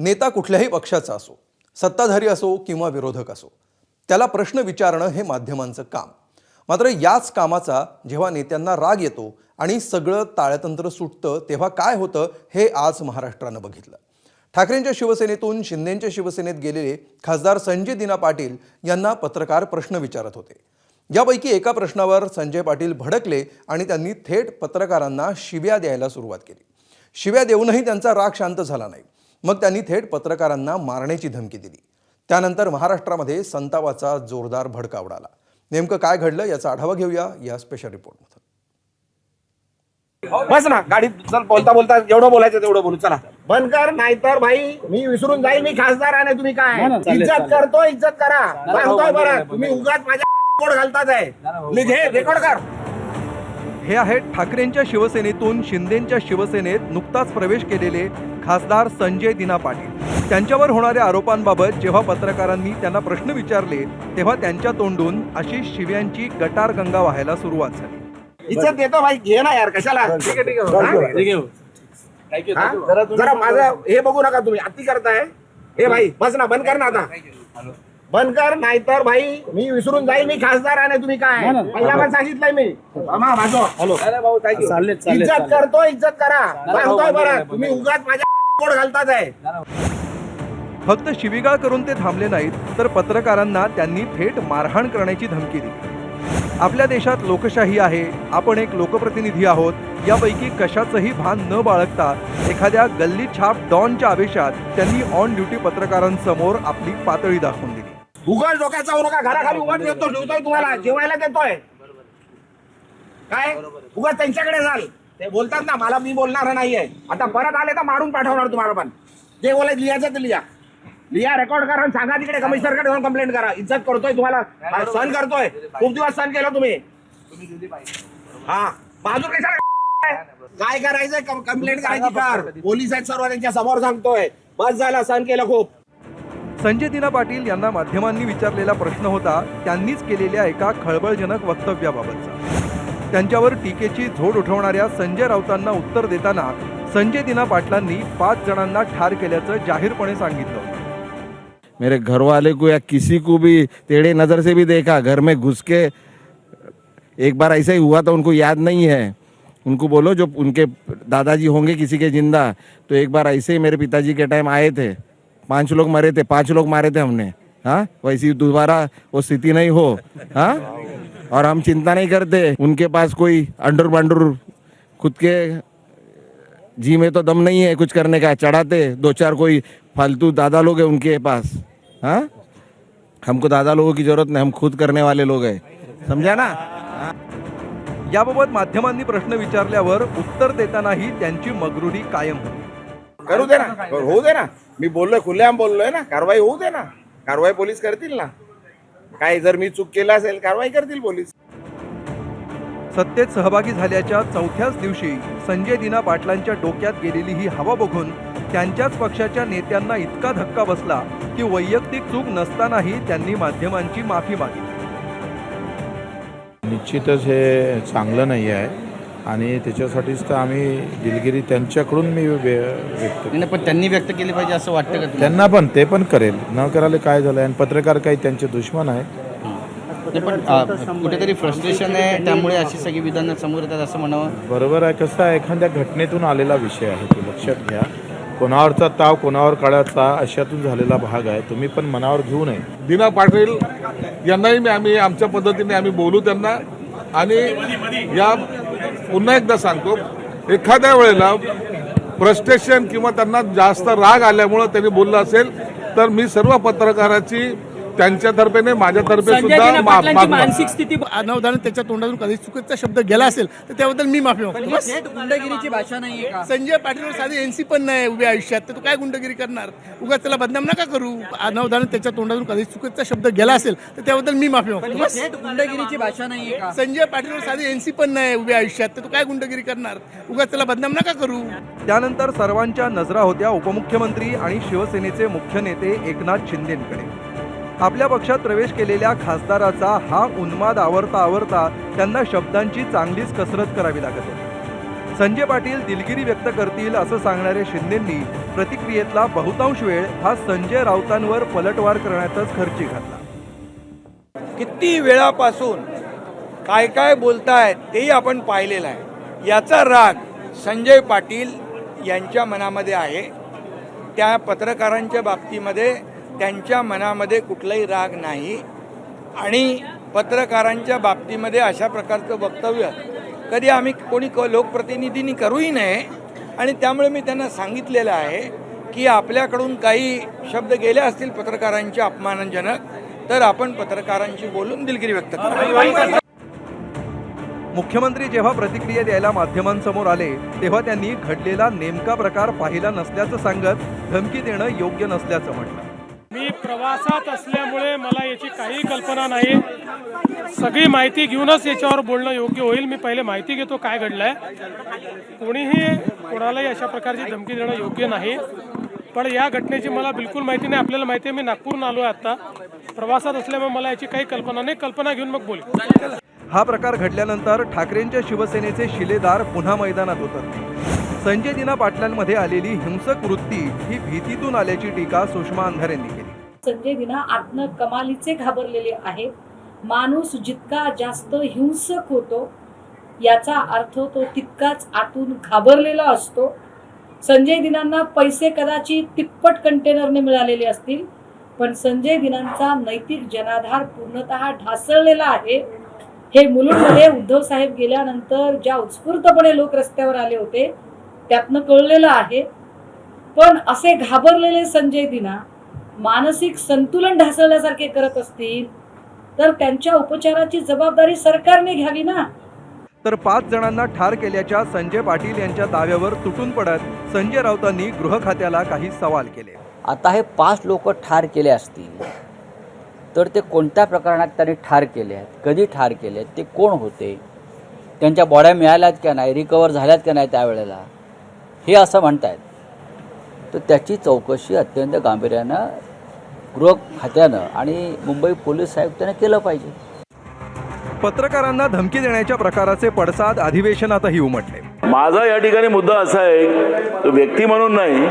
नेता कुठल्याही पक्षाचा असो, सत्ताधारी असो किंवा विरोधक असो, त्याला प्रश्न विचारणं हे माध्यमांचं काम. मात्र याच कामाचा जेव्हा नेत्यांना राग येतो आणि सगळं ताळतंत्र सुटतं तेव्हा काय होतं हे आज महाराष्ट्रानं बघितलं. ठाकरेंच्या शिवसेनेतून शिंदेंच्या शिवसेनेत गेलेले खासदार संजय दिना पाटील यांना पत्रकार प्रश्न विचारत होते. यापैकी एका प्रश्नावर संजय पाटील भडकले आणि त्यांनी थेट पत्रकारांना शिव्या द्यायला सुरुवात केली. शिव्या देऊनही त्यांचा राग शांत झाला नाही. मग त्यांनी थेट पत्रकारांना मारण्याची धमकी दिली. त्यानंतर महाराष्ट्रामध्ये संतापाचा जोरदार भडका उडाला. नेमकं काय घडलं याचा आढावा घेऊया या स्पेशल रिपोर्टमध्ये. बस ना गाडीत चल, बोलता बोलता जेवढं बोलायचं तेवढं बोलू. चला बंद कर, नाहीतर भाई मी विसरून जाईल मी खासदार आहे. तुम्ही काय इज्जत करतो, इज्जत करा. सांगतोय बरं, तुम्ही उगाच माझ्या कोड घालताच आहे. लिखे रेकॉर्ड कर. हे आहेत ठाकरेंच्या शिवसेनेतून शिंदेंच्या शिवसेनेत नुकताच प्रवेश केलेले खासदार संजय दिना पाटील. त्यांच्यावर होणाऱ्या आरोपांबाबत जेव्हा पत्रकारांनी त्यांना प्रश्न विचारले तेव्हा त्यांच्या तोंडून अशी शिव्यांची गटारगंगा व्हायला सुरुवात झाली. इज्जत देतो भाई, घे ना यार, कशाला. ठीक आहे, जरा माझं हे बघू नका, तुम्ही अति करताय. हे भाई बस ना, बंद कर ना आता. बंद कर, नाहीतर भाई मी विसरून जाईल मी खासदार आहे. तुम्ही काय पहिला पण सांगितलंय मी. इज्जत करतो, इज्जत करा. सांगतोय बरं, तुम्ही उगाच माझ्या कोड घालताच आहे. फक्त शिवीगाळ करून ते थांबले नाहीत, तर पत्रकारांना त्यांनी थेट मारहाण करण्याची धमकी दिली. आपल्या देशात लोकशाही आहे, आपण एक लोकप्रतिनिधी आहोत, यापैकी कशाचंही भान न बाळगता एखाद्या गल्ली छाप डॉनच्या आवेशात त्यांनी ऑन ड्युटी पत्रकारांसमोर आपली पातळी दाखवून दिली. उघड डोक्याचा होऊ नका, घराखाली उघड देतो, ठेवतोय तुम्हाला, जेवायला देतोय. काय उगाच त्यांच्याकडे जाल, ते बोलतात ना मला, मी बोलणार नाहीये. आता परत आले तर मारून पाठवणार तुम्हाला. पण जे बोलायचं लिहायचं ते लिहा, रेकॉर्ड करा आणि सांगा तिकडे कमिशनरकडे जाऊन कंप्लेंट करा. इज्जत करतोय तुम्हाला, सहन करतोय, खूप दिवस सहन केलं तुम्ही. हा बाजू कशा काय करायचंय, कंप्लेंट करायची कर. पोलीस आहेत सर्व, त्यांच्या समोर सांगतोय. बस झाला, सहन केलं खूप. संजय दिना पाटील यांना माध्यमांनी विचारलेला प्रश्न होता त्यांनीच केलेल्या एका खळबळजनक वक्तव्याबाबतचा. त्यांच्यावर टीकेची झोड उठवणाऱ्या संजय राऊतांना उत्तर देताना संजय दिना पाटलांनी 5 जणांना ठार केल्याचं जाहीरपणे सांगितलं. मेरे घर वाले को या किसी को भी टेढ़े नज़र से भी देखा, घर में घुस के एक बार ऐसा ही हुआ था, उनको याद नहीं है. उनको बोलो जो उनके दादाजी होंगे किसी के जिंदा, तो एक बार ऐसे ही मेरे पिताजी के टाइम आए थे, 5 लोग मरे थे, 5 लोग मारे थे हमने. हाँ, वैसी दोबारा वो स्थिति नहीं हो. हाँ, और हम चिंता नहीं करते. उनके पास कोई अंडर बंडर खुद के जी में तो दम नहीं है कुछ करने का. चढ़ाते 2-4 कोई फालतू दादा लोग हैं उनके पास. हाँ, हमको दादा लोगों की जरूरत नहीं, हम खुद करने वाले लोग हैं. समझा ना. याबाबत माध्यमांनी प्रश्न विचारल्यावर उत्तर देतानाही त्यांची मगरुरी कायम होती. करू दे ना, होऊ दे ना. मी बोललोय, खुलेआम बोललोय ना. कारवाई होऊ दे ना, कारवाई पोलीस करतील ना. काय जर मी चूक केला असेल कारवाई करतील पोलीस. सत्तेत सहभागी झाल्याच्या 4थ्याच दिवशी संजय दिना पाटलांच्या डोक्यात गेलेली ही हवा बघून त्यांच्याच पक्षाच्या नेत्यांना इतका धक्का बसला की वैयक्तिक चूक नसतानाही त्यांनी माध्यमांची माफी मागितली. निश्चितच हे चांगलं नाही आहे आणि त्याच्यासाठीच तर आम्ही दिलगिरी त्यांच्याकडून मी व्यक्त नाही, पण त्यांनी व्यक्त केली पाहिजे असं वाटतं का तुम्हाला? त्यांना पण ते पण करेल, न करायला काय झालं. आणि पत्रकार काही त्यांचे दुश्मन आहे. ते पण कुठेतरी फ्रस्ट्रेशन आहे, त्यामुळे अशी सगळी विधानं समोर येतात असं म्हणावं. बरोबर आहे. कसं आहे, एखाद्या घटनेतून आलेला विषय आहे, तो लक्षात घ्या. कोणावरचा ताव कोणावर काढायचा अशातून झालेला भाग आहे. तुम्ही पण मनावर घेऊ नये. दिना पाटील यांनाही आम्ही आमच्या पद्धतीने आम्ही बोलू त्यांना. आणि या पुन्हा एकदा सांगतो, एखाद्या वेळेला फ्रस्ट्रेशन किंवा त्यांना जास्त राग आल्यामुळं त्यांनी बोललं असेल तर मी सर्व पत्रकाराची त्यांच्यातर्फे नाही माझ्यातर्फे सुद्धा मानसिक स्थिती अनवधान त्याच्या तोंडातून कधी चुकीचा शब्द गेला असेल तर त्याबद्दल मी माफी मागतो. गुंडगिरीची भाषा नाहीये का? संजय पाटीलवर साधी एनसी पण नाही उभ्या आयुष्यात, तर तू काय गुंडगिरी करणार? उगाच त्याला बदनाम नका करू. अनवधान त्याच्या तोंडातून कधी चुकीचा शब्द गेला असेल तर त्याबद्दल मी माफी मागतो. गुंडगिरीची भाषा नाहीये का? संजय पाटीलवर साधी एनसी पण नाही उभ्या आयुष्यात, तर तू काय गुंडगिरी करणार? उगाच त्याला बदनाम नका करू. त्यानंतर सर्वांच्या नजरा होत्या उपमुख्यमंत्री आणि शिवसेनेचे मुख्य नेते एकनाथ शिंदेंकडे. आपल्या पक्षात प्रवेश केलेल्या खासदाराचा हा उन्माद आवरता आवरता त्यांना शब्दांची चांगलीच कसरत करावी लागत होती. संजय पाटील दिलगिरी व्यक्त करतील असं सांगणाऱ्या शिंदेंनी प्रतिक्रियेतला बहुतांश वेळ हा संजय राऊतांवर पलटवार करण्यातच खर्ची घातला. किती वेळापासून काय काय बोलतायत तेही आपण पाहिलेलं आहे. याचा राग संजय पाटील यांच्या मनामध्ये आहे. त्या पत्रकारांच्या बाबतीमध्ये त्यांच्या मनामध्ये कुठलाही राग नाही आणि पत्रकारांच्या बाबतीमध्ये अशा प्रकारचं वक्तव्य कधी आम्ही कोणी लोकप्रतिनिधींनी करूही नये. आणि त्यामुळे मी त्यांना सांगितलेलं आहे की आपल्याकडून काही शब्द गेले असतील पत्रकारांच्या अपमानजनक तर आपण पत्रकारांशी बोलून दिलगिरी व्यक्त करू. मुख्यमंत्री जेव्हा प्रतिक्रिया द्यायला माध्यमांसमोर आले तेव्हा त्यांनी घडलेला नेमका प्रकार पाहिला नसल्याचं सांगत धमकी देणं योग्य नसल्याचं म्हटलं. मी प्रवासात असल्यामुळे मला याची काही कल्पना नाही. सगळी माहिती घेऊनच याच्यावर बोलणं योग्य होईल. मी पहिले माहिती घेतो काय घडलंय. कोणीही कोणालाही अशा प्रकारची धमकी देणं योग्य नाही. पण या घटनेची मला बिलकुल माहिती नाही. आपल्याला माहिती आहे मी नागपूरहून आलो आहे आत्ता. प्रवासात असल्यामुळे मला याची काही कल्पना नाही. कल्पना घेऊन मग बोलू. हा प्रकार घडल्यानंतर ठाकरेंच्या शिवसेनेचे शिलेदार पुन्हा मैदानात उतरले. संजय दिना पाटलांमध्ये आलेली हिंसक वृत्ती ही भीतीतून आल्याची टीका सुषमा अंधारे यांनी केली. संजय दिना आतनं कमालीचे घाबरलेले आहेत. माणूस जितका जास्त हिंसक होतो याचा अर्थ तो तितकाच आतून घाबरलेला असतो. संजय दिनांना पैसे कदाचित तिप्पट कंटेनरने मिळालेले असतील पण संजय दिनांचा नैतिक जनाधार पूर्णतः ढासळलेला आहे. हे मुलुंडमध्ये उद्धव साहेब गेल्यानंतर ज्या उत्स्फूर्तपणे लोक रस्त्यावर आले होते त्यातनं कळलेलं आहे. पण असे घाबरलेले संजय दिना मानसिक संतुलन ढासळल्यासारखे करत असतील तर त्यांच्या उपचाराची जबाबदारी सरकारने घ्यावी ना. तर 5 जणांना ठार केल्याच्या संजय पाटील यांच्या दाव्यावर तुटून पडत संजय राऊतांनी गृह खात्याला काही सवाल केले. आता हे 5 लोक ठार केले असतील तर ते कोणत्या प्रकरणात त्यांनी ठार केले आहेत, कधी ठार केले आहेत, ते कोण होते, त्यांच्या बॉड्या मिळाल्यात का नाही, रिकवर झाल्यात का नाही त्यावेळेला, हे असं म्हणतायत. तर त्याची चौकशी अत्यंत गांभीर्यानं गृह खात्यानं आणि मुंबई पोलीस आयुक्तांनी केलं पाहिजे. पत्रकारांना धमकी देण्याच्या प्रकाराचे पडसाद अधिवेशनातही उमटले. माझा या ठिकाणी मुद्दा असा आहे तो व्यक्ती म्हणून नाही,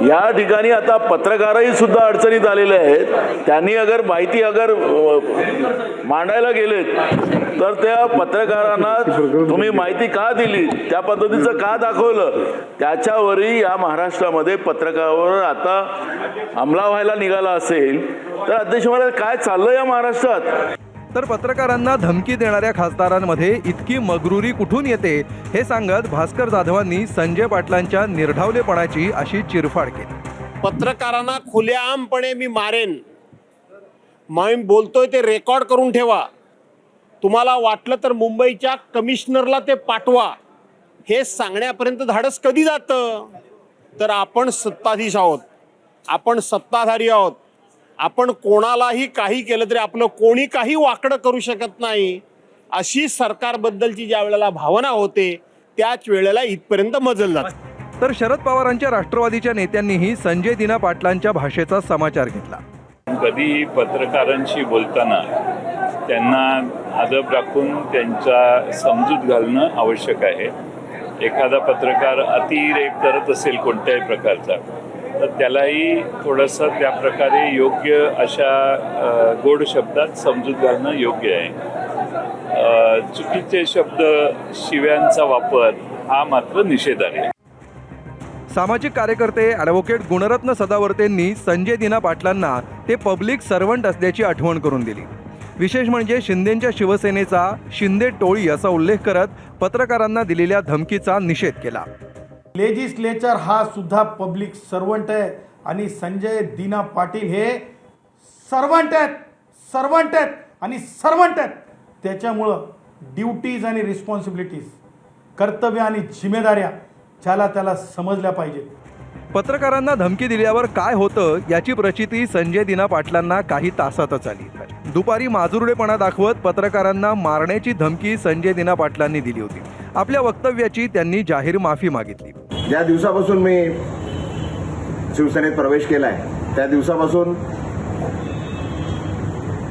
या ठिकाणी आता पत्रकारही सुद्धा अडचणीत आलेले आहेत. त्यांनी माहिती मांडायला गेलेत तर त्या पत्रकारांना तुम्ही माहिती का दिली, त्या पद्धतीचं का दाखवलं, त्याच्यावरही या महाराष्ट्रामध्ये पत्रकारावर आता हमला व्हायला निघाला असेल तर अध्यक्ष महाराज काय चाललं या महाराष्ट्रात. तर पत्रकारांना धमकी देणाऱ्या खासदारांमध्ये इतकी मगरुरी कुठून येते हे सांगत भास्कर जाधवांनी संजय पाटलांच्या निर्ढावलेपणाची अशी चिरफाड केली. पत्रकारांना खुलेआमपणे मी मारेन, मी बोलतोय ते रेकॉर्ड करून ठेवा, तुम्हाला वाटलं तर मुंबईच्या कमिशनरला ते पाठवा, हे सांगण्यापर्यंत धाडस कधी जातं. तर आपण सत्ताधीश आहोत, आपण सत्ताधारी आहोत, आपण कोणालाही काही केलं तरी आपलं कोणी काही वाकडं करू शकत नाही अशी सरकारबद्दलची ज्या वेळेला भावना होते त्याच वेळेला इथपर्यंत मजल जाते. तर शरद पवारांच्या राष्ट्रवादीच्या नेत्यांनीही संजय दिना पाटलांच्या भाषेचा समाचार घेतला. कधी पत्रकारांशी बोलताना त्यांना अदब राखून त्यांचा समजूत घालणं आवश्यक आहे. एखादा पत्रकार अतिरेक करत असेल कोणत्याही प्रकारचा तर त्यालाही थोडंसं त्या प्रकारे योग्य अशा गोड शब्दात समजूत घालणं योग्य आहे. चुकीचे शब्द शिव्यांचा वापर हा मात्र निषेधार्ह. सामाजिक कार्यकर्ते ॲडव्होकेट गुणरत्न सदावर्तेंनी संजय दिना पाटलांना ते पब्लिक सर्वंट असल्याची आठवण करून दिली. विशेष म्हणजे शिंदेंच्या शिवसेनेचा शिंदे टोळी असा उल्लेख करत पत्रकारांना दिलेल्या धमकीचा निषेध केला. लेजिस्लेचर हा सुद्धा पब्लिक सर्वंट आहे आणि संजय दिना पाटील हे सर्वंट आहेत आणि सर्वंट आहेत. त्याच्यामुळं ड्युटीज आणि रिस्पॉन्सिबिलिटीज, कर्तव्य आणि जिम्मेदाऱ्या ज्याला त्याला समजल्या पाहिजेत. पत्रकारांना धमकी दिल्यावर काय होतं याची प्रचिती संजय दिना पाटलांना काही तासातच आली. दुपारी माजुरडेपणा दाखवत पत्रकारांना मारण्याची धमकी संजय दिना पाटलांनी दिली होती. आपल्या वक्तव्याची त्यांनी जाहीर माफी मागितली. ज्या दिवसापासून मी शिवसेनेत प्रवेश केलाय त्या दिवसापासून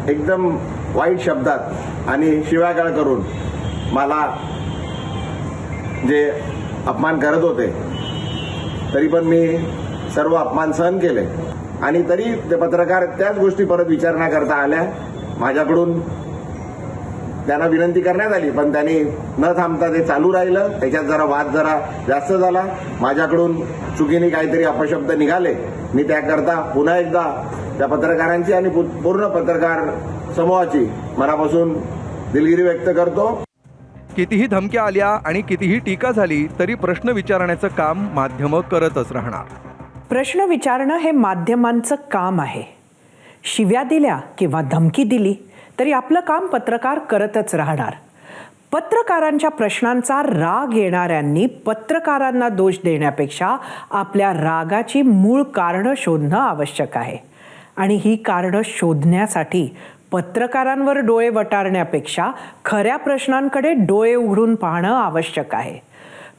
एकदम वाईट शब्दात आणि शिव्यागाळ करून मला जे अपमान करत होते, तरी पण मी सर्व अपमान सहन केले आणि तरी ते पत्रकार त्याच गोष्टी परत विचारणा करता आल्या. माझ्याकडून त्यांना विनंती करण्यात आली, पण त्यांनी न थांबता ते चालू राहिलं. त्याच्यात वाद जरा जास्त झाला. माझ्याकडून चुकीने काहीतरी अपशब्द निघाले. मी त्याकरता पुन्हा एकदा त्या पत्रकारांची आणि पूर्ण पत्रकार समूहाची मनापासून दिलगिरी व्यक्त करतो. कितीही धमक्या आल्या आणि कितीही टीका झाली तरी प्रश्न विचारण्याचं काम माध्यमं करतच राहणार. प्रश्न विचारणं हे माध्यमांचं काम आहे. शिव्या दिल्या किंवा धमकी दिली तरी आपलं काम पत्रकार करतच राहणार. पत्रकारांच्या प्रश्नांचा राग येणाऱ्यांनी पत्रकारांना दोष देण्यापेक्षा आपल्या रागाची मूळ कारणं शोधणं आवश्यक आहे. आणि ही कारणं शोधण्यासाठी पत्रकारांवर डोळे वटारण्यापेक्षा खऱ्या प्रश्नांकडे डोळे उघडून पाहणं आवश्यक आहे.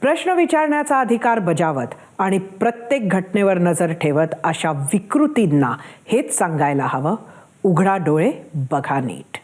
प्रश्न विचारण्याचा अधिकार बजावत आणि प्रत्येक घटनेवर नजर ठेवत अशा विकृतींना हेच सांगायला हवं, उघडा डोळे बघा नीट.